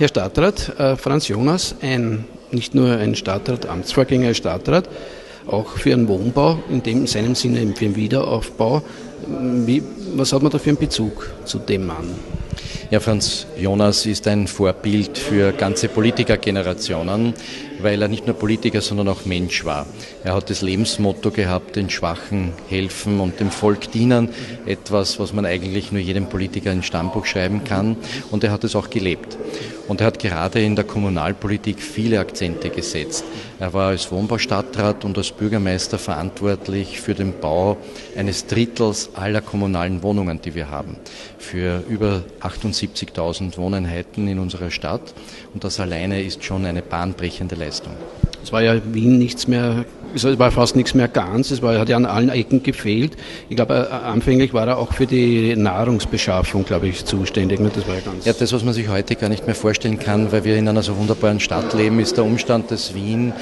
Herr Stadtrat, Franz Jonas, nicht nur ein Stadtrat, Amtsvorgänger Stadtrat, auch für einen Wohnbau, in seinem Sinne für einen Wiederaufbau. Was hat man da für einen Bezug zu dem Mann? Ja, Franz Jonas ist ein Vorbild für ganze Politikergenerationen, weil er nicht nur Politiker, sondern auch Mensch war. Er hat das Lebensmotto gehabt, den Schwachen helfen und dem Volk dienen. Etwas, was man eigentlich nur jedem Politiker in Stammbuch schreiben kann. Und er hat es auch gelebt. Und er hat gerade in der Kommunalpolitik viele Akzente gesetzt. Er war als Wohnbaustadtrat und als Bürgermeister verantwortlich für den Bau eines Drittels aller kommunalen Wohnungen, die wir haben. Für über 78.000 Wohneinheiten in unserer Stadt. Und das alleine ist schon eine bahnbrechende Leistung. Es war ja Wien nichts mehr, es war fast nichts mehr ganz, hat ja an allen Ecken gefehlt. Ich glaube, anfänglich war er auch für die Nahrungsbeschaffung, glaube ich, zuständig. Das war ja ganz... Ja, das, was man sich heute gar nicht mehr vorstellen kann, weil wir in einer so wunderbaren Stadt leben, ist der Umstand, dass Wien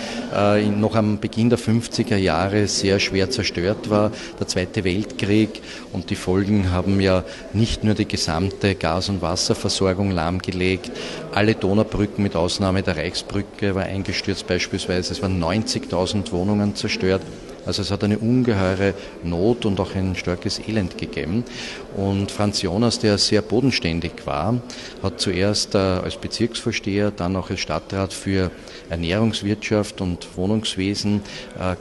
noch am Beginn der 50er Jahre sehr schwer zerstört war. Der Zweite Weltkrieg und die Folgen haben ja nicht nur die gesamte Gas- und Wasserversorgung lahmgelegt. Alle Donaubrücken mit Ausnahme der Reichsbrücke war eingestürzt beispielsweise. Es waren 90.000 Wohnungen zerstört. Also es hat eine ungeheure Not und auch ein starkes Elend gegeben. Und Franz Jonas, der sehr bodenständig war, hat zuerst als Bezirksvorsteher, dann auch als Stadtrat für Ernährungswirtschaft und Wohnungswesen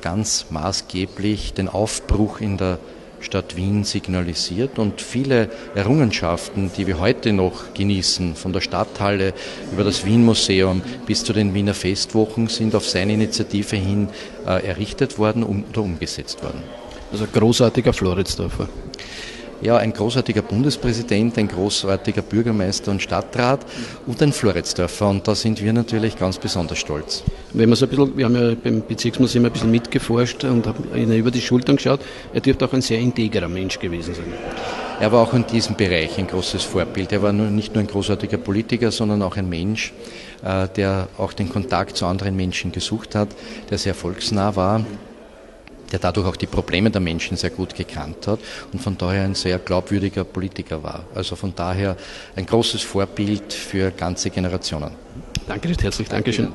ganz maßgeblich den Aufbruch in der Stadt Wien signalisiert und viele Errungenschaften, die wir heute noch genießen, von der Stadthalle über das Wien-Museum bis zu den Wiener Festwochen, sind auf seine Initiative hin errichtet worden oder umgesetzt worden. Also ein großartiger Floridsdorfer. Ja, ein großartiger Bundespräsident, ein großartiger Bürgermeister und Stadtrat und ein Floridsdorfer. Und da sind wir natürlich ganz besonders stolz. Wenn man so ein bisschen, wir haben ja beim Bezirksmuseum ein bisschen mitgeforscht und haben Ihnen über die Schultern geschaut, er dürfte auch ein sehr integrer Mensch gewesen sein. Er war auch in diesem Bereich ein großes Vorbild. Er war nicht nur ein großartiger Politiker, sondern auch ein Mensch, der auch den Kontakt zu anderen Menschen gesucht hat, der sehr volksnah war, der dadurch auch die Probleme der Menschen sehr gut gekannt hat und von daher ein sehr glaubwürdiger Politiker war. Also von daher ein großes Vorbild für ganze Generationen. Danke recht herzlich. Dankeschön.